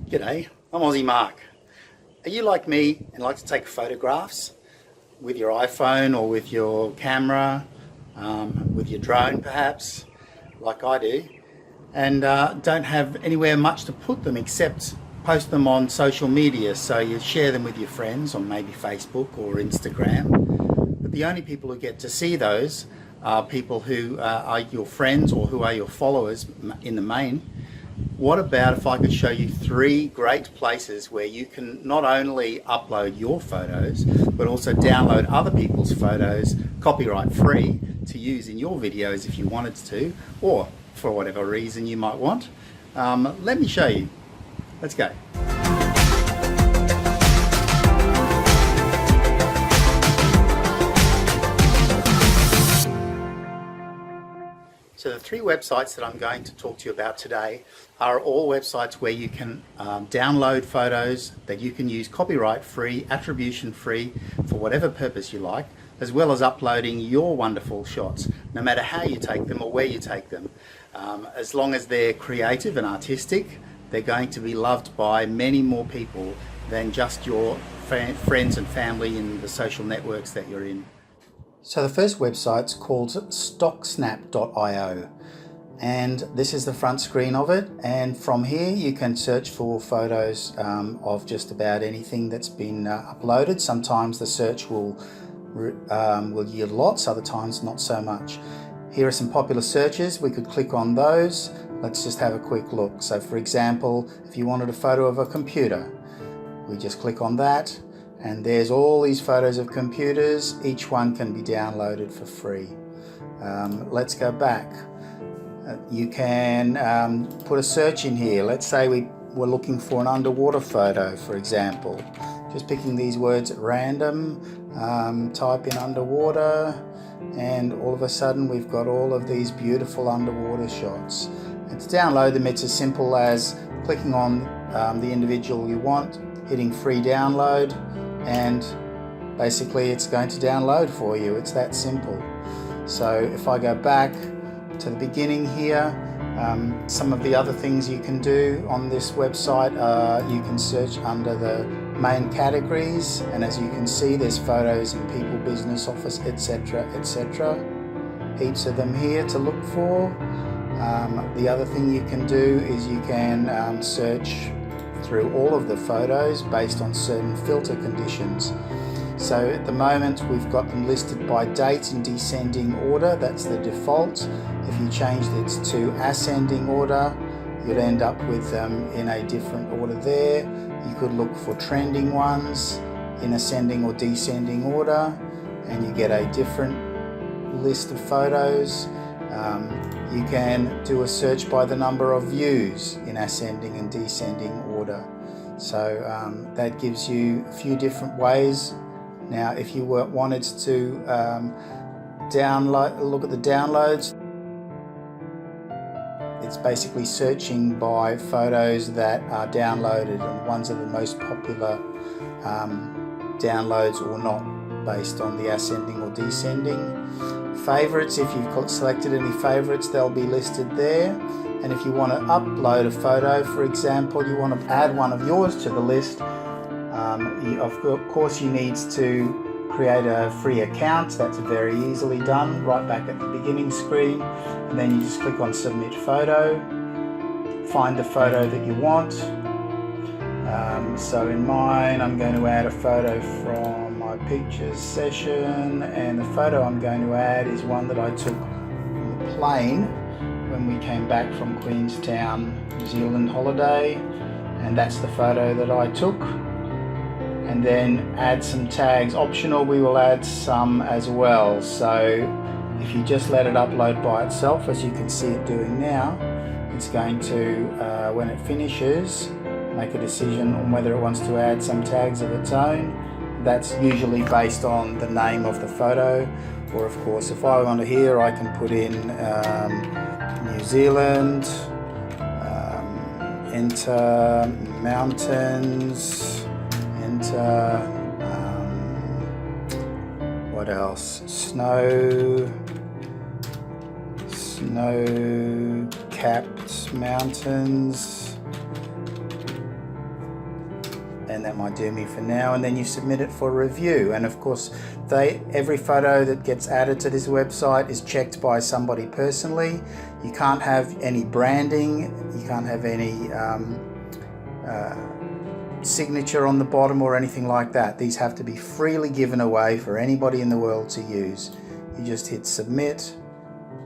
G'day, I'm Aussie Mark. Are you like me and like to take photographs with your iPhone or with your camera, with your drone perhaps, like I do, and don't have anywhere much to put them except post them on social media, so you share them with your friends on maybe Facebook or Instagram, but the only people who get to see those are people who are your friends or who are your followers in the main? What about if I could show you 3 great places where you can not only upload your photos, but also download other people's photos copyright free to use in your videos if you wanted to, or for whatever reason you might want. Let me show you. Let's go. So the 3 websites that I'm going to talk to you about today are all websites where you can download photos that you can use copyright free, attribution free, for whatever purpose you like, as well as uploading your wonderful shots, no matter how you take them or where you take them. As long as they're creative and artistic, they're going to be loved by many more people than just your friends and family in the social networks that you're in. So the first website's called Stocksnap.io, and this is the front screen of it, and from here you can search for photos of just about anything that's been uploaded. Sometimes the search will yield lots, other times not so much. Here are some popular searches. We could click on those. Let's just have a quick look. So for example, if you wanted a photo of a computer, we just click on that. And there's all these photos of computers. Each one can be downloaded for free. Let's go back. You can put a search in here. Let's say we were looking for an underwater photo, for example. Just picking these words at random, type in underwater, and all of a sudden we've got all of these beautiful underwater shots. And to download them, it's as simple as clicking on the individual you want, hitting free download, and basically it's going to download for you. It's that simple. So if I go back to the beginning here, some of the other things you can do on this website, you can search under the main categories, and as you can see, there's photos in people, business, office, etc, etc. Heaps of them here to look for. The other thing you can do is you can search through all of the photos based on certain filter conditions. So at the moment we've got them listed by date in descending order. That's the default. If you changed it to ascending order, you'd end up with them in a different order there. You could look for trending ones in ascending or descending order, and you get a different list of photos. You can do a search by the number of views in ascending and descending order. So that gives you a few different ways. Now if you wanted to look at the downloads, it's basically searching by photos that are downloaded and ones of the most popular downloads or not, based on the ascending or descending. Favorites, if you've selected any favorites, they'll be listed there. And if you want to upload a photo, for example, you want to add one of yours to the list, of course you need to create a free account. That's very easily done right back at the beginning screen, and then you just click on submit photo, find the photo that you want. So in mine I'm going to add a photo from my pictures session, and the photo I'm going to add is one that I took on the plane when we came back from Queenstown, New Zealand holiday, and that's the photo that I took. And then add some tags. Optional, we will add some as well. So if you just let it upload by itself, as you can see it doing now, it's going to, when it finishes, make a decision on whether it wants to add some tags of its own. That's usually based on the name of the photo, or of course if I want to here I can put in New Zealand, enter mountains, enter what else, snow-capped mountains, and that might do me for now, and then you submit it for review. And of course, every photo that gets added to this website is checked by somebody personally. You can't have any branding, you can't have any signature on the bottom or anything like that. These have to be freely given away for anybody in the world to use. You just hit submit,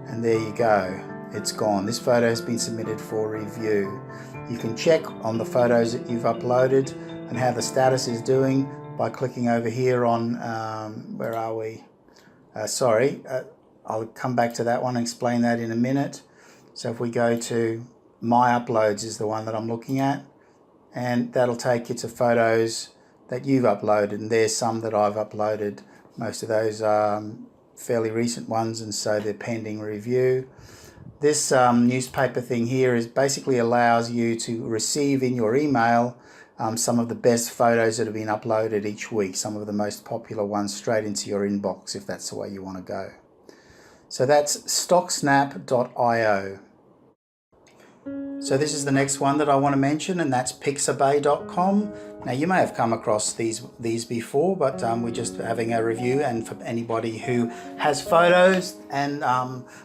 and there you go, it's gone. This photo has been submitted for review. You can check on the photos that you've uploaded and how the status is doing by clicking over here on, where are we? I'll come back to that one and explain that in a minute. So if we go to My Uploads is the one that I'm looking at, and that'll take you to photos that you've uploaded, and there's some that I've uploaded. Most of those are fairly recent ones, and so they're pending review. This newspaper thing here is basically allows you to receive in your email some of the best photos that have been uploaded each week, some of the most popular ones straight into your inbox if that's the way you want to go. So that's stocksnap.io. So this is the next one that I want to mention, and that's pixabay.com. Now you may have come across these before, but we're just having a review, and for anybody who has photos and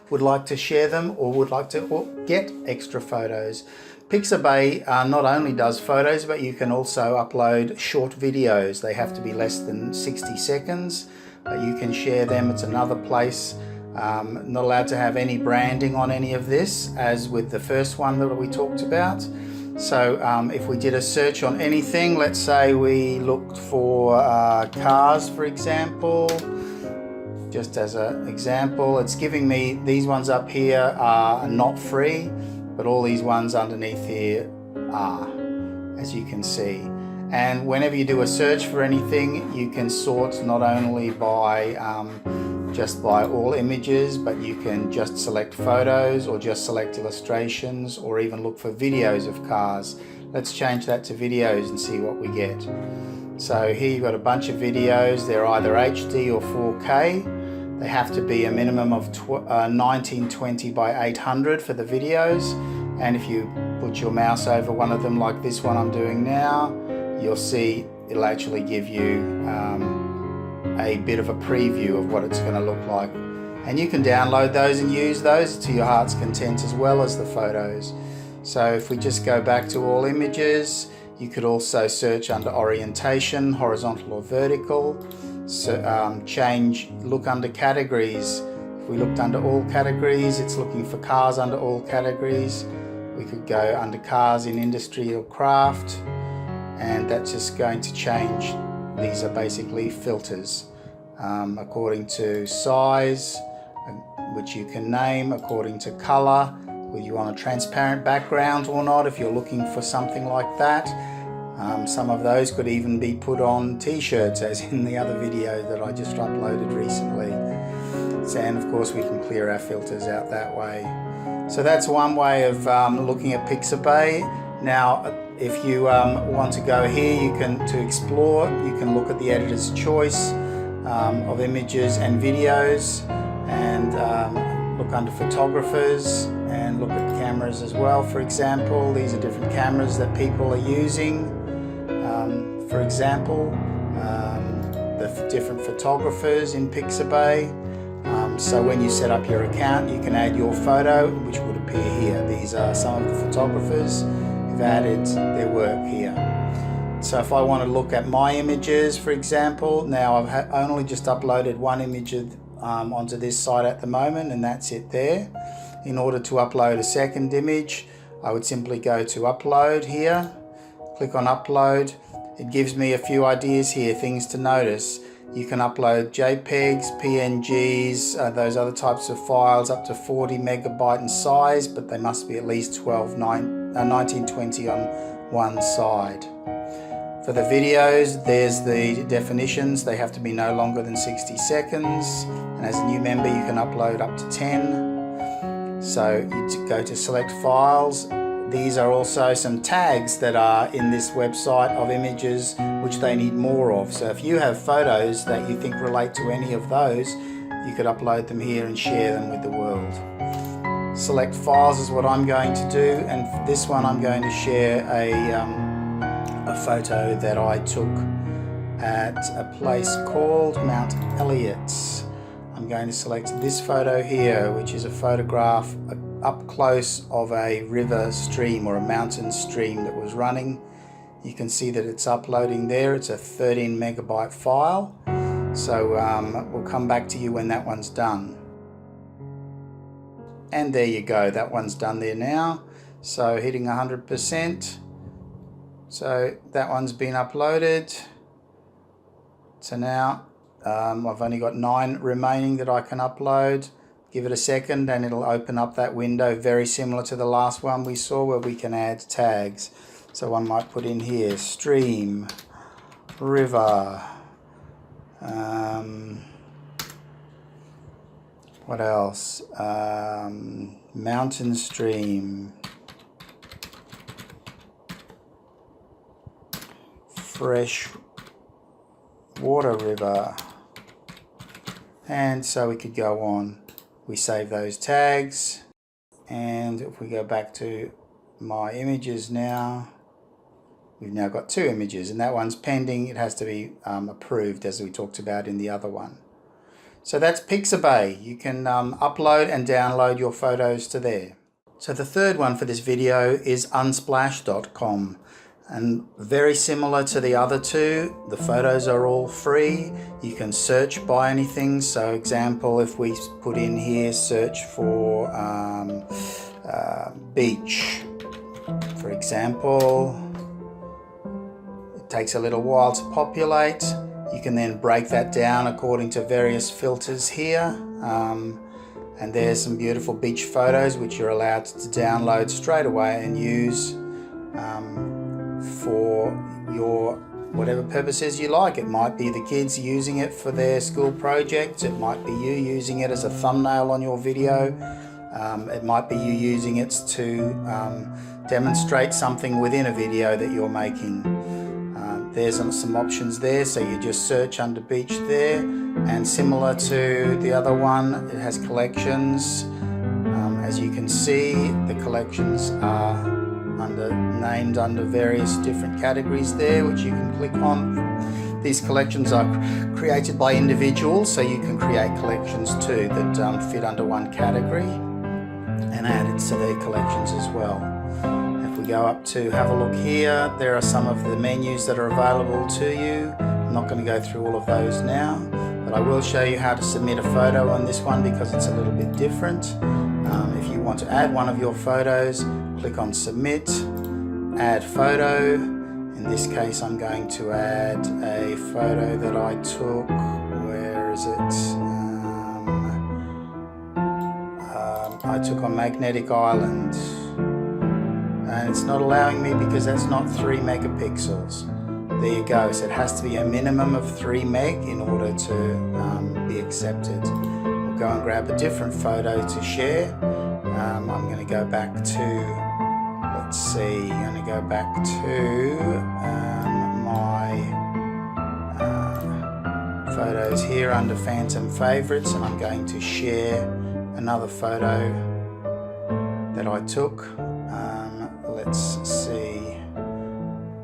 would like to share them or would like to get extra photos. Pixabay not only does photos, but you can also upload short videos. They have to be less than 60 seconds, but you can share them. It's another place. Not allowed to have any branding on any of this, as with the first one that we talked about. So if we did a search on anything, let's say we looked for cars, for example, just as an example, it's giving me these ones up here are not free, but all these ones underneath here are, as you can see. And whenever you do a search for anything, you can sort not only by just by all images, but you can just select photos or just select illustrations, or even look for videos of cars. Let's change that to videos and see what we get. So here you've got a bunch of videos. They're either HD or 4K. They have to be a minimum of 1920 by 800 for the videos. And if you put your mouse over one of them, like this one I'm doing now, you'll see it'll actually give you a bit of a preview of what it's going to look like. And you can download those and use those to your heart's content as well as the photos. So if we just go back to all images, you could also search under orientation, horizontal or vertical. So, look under categories. If we looked under all categories, it's looking for cars under all categories. We could go under cars in industry or craft, and that's just going to change. These are basically filters according to size, which you can name, according to color, whether you want a transparent background or not if you're looking for something like that. Some of those could even be put on t-shirts, as in the other video that I just uploaded recently. And of course we can clear our filters out that way. So that's one way of looking at Pixabay. Now if you want to go here, you can, to explore, you can look at the editor's choice of images and videos, and look under photographers and look at cameras as well. For example, these are different cameras that people are using. For example, the different photographers in Pixabay. So when you set up your account, you can add your photo, which would appear here. These are some of the photographers who've added their work here. So if I want to look at my images, for example, now I've only just uploaded one image onto this site at the moment, and that's it there. In order to upload a second image, I would simply go to upload here, click on upload. It gives me a few ideas here, things to notice. You can upload JPEGs, PNGs, those other types of files up to 40 megabyte in size, but they must be at least 1920 on one side. For the videos, there's the definitions. They have to be no longer than 60 seconds. And as a new member, you can upload up to 10. So you go to select files. These are also some tags that are in this website of images which they need more of. So if you have photos that you think relate to any of those, you could upload them here and share them with the world. Select files is what I'm going to do, and for this one I'm going to share a photo that I took at a place called Mount Elliot. I'm going to select this photo here, which is a photograph up close of a river stream or a mountain stream that was running. You can see that it's uploading there. It's a 13 megabyte file. So we'll come back to you when that one's done. And there you go, that one's done there now. So hitting 100%. So that one's been uploaded. So now I've only got 9 remaining that I can upload. Give it a second and it'll open up that window, very similar to the last one we saw, where we can add tags. So one might put in here stream, river, what else? Mountain stream, fresh water river, and so we could go on. We save those tags, and if we go back to my images now, we've now got 2 images, and that one's pending. It has to be approved, as we talked about in the other one. So that's Pixabay. You can upload and download your photos to there. So the third one for this video is Unsplash.com. And very similar to the other 2, the photos are all free. You can search by anything. So example, if we put in here, search for beach, for example, it takes a little while to populate. You can then break that down according to various filters here. And there's some beautiful beach photos which you're allowed to download straight away and use for your whatever purposes you like. It might be the kids using it for their school projects. It might be you using it as a thumbnail on your video. It might be you using it to demonstrate something within a video that you're making. There's some options there, so you just search under beach there, and similar to the other one, it has collections. As you can see, the collections are named under various different categories there, which you can click on. These collections are created by individuals, so you can create collections too that fit under one category and add it to their collections as well. If we go up to have a look here, there are some of the menus that are available to you. I'm not going to go through all of those now, but I will show you how to submit a photo on this one because it's a little bit different. If you want to add one of your photos, click on submit, add photo. In this case, I'm going to add a photo that I took. Where is it? I took on Magnetic Island, and it's not allowing me because that's not 3 megapixels. There you go. So it has to be a minimum of 3 meg in order to be accepted. We'll go and grab a different photo to share. I'm going to go back to, let's see, I'm going to go back to my photos here under Phantom Favorites, and I'm going to share another photo that I took. Let's see,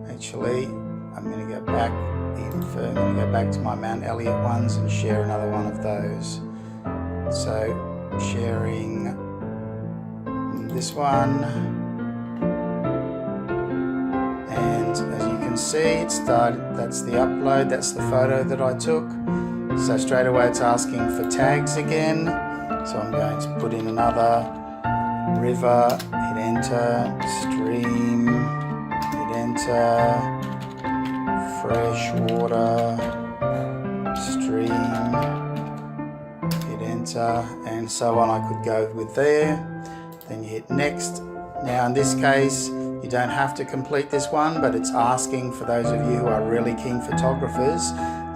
actually I'm going to go back even further. I'm going to go back to my Mount Elliot ones and share another one of those. So sharing this one, and as you can see, it started. That's the upload, that's the photo that I took. So straight away it's asking for tags again, so I'm going to put in another river, hit enter, stream, hit enter, fresh water, stream, hit enter, and so on. I could go with there. Then you hit next. Now in this case, you don't have to complete this one, but it's asking for those of you who are really keen photographers.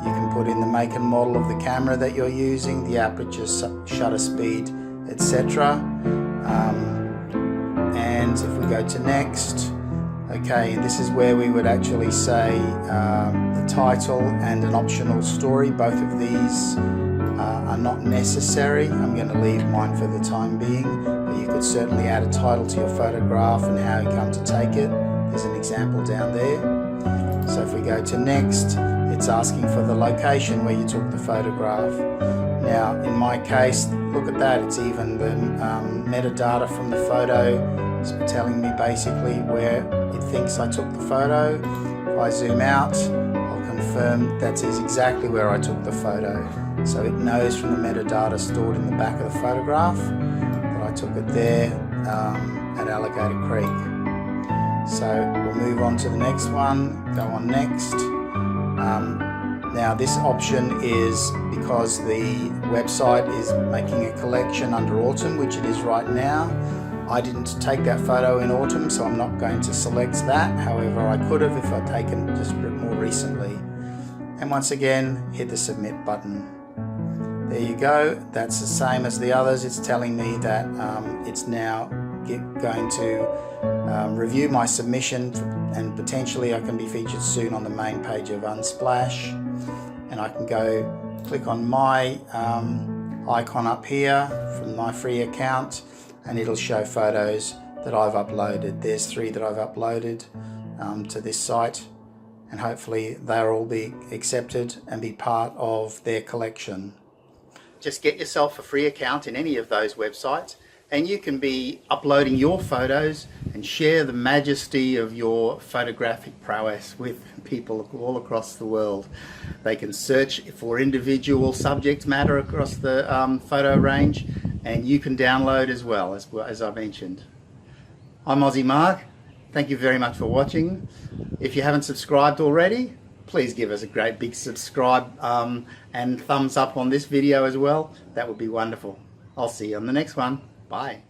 You can put in the make and model of the camera that you're using, the aperture, shutter speed, etc. And if we go to next, okay, this is where we would actually say the title and an optional story. Both of these are not necessary. I'm going to leave mine for the time being, but you could certainly add a title to your photograph and how you come to take it. There's an example down there. we go to next, it's asking for the location where you took the photograph. Now in my case, look at that, it's even the metadata from the photo. It's telling me basically where it thinks I took the photo. If I zoom out, I'll confirm that is exactly where I took the photo. So it knows from the metadata stored in the back of the photograph that I took it there at Alligator Creek. So we'll move on to the next one, go on next. Now this option is because the website is making a collection under autumn, which it is right now. I didn't take that photo in autumn, so I'm not going to select that. However, I could have if I'd taken just a bit more recently. And once again, hit the submit button. There you go, that's the same as the others. It's telling me that it's now going to review my submission, and potentially I can be featured soon on the main page of Unsplash. And I can go click on my icon up here from my free account, and it'll show photos that I've uploaded. There's 3 that I've uploaded to this site, and hopefully they'll all be accepted and be part of their collection. Just get yourself a free account in any of those websites, and you can be uploading your photos and share the majesty of your photographic prowess with people all across the world. They can search for individual subject matter across the photo range, and you can download as well, as I mentioned. I'm Aussie Mark. Thank you very much for watching. If you haven't subscribed already, please give us a great big subscribe and thumbs up on this video as well. That would be wonderful. I'll see you on the next one. Bye.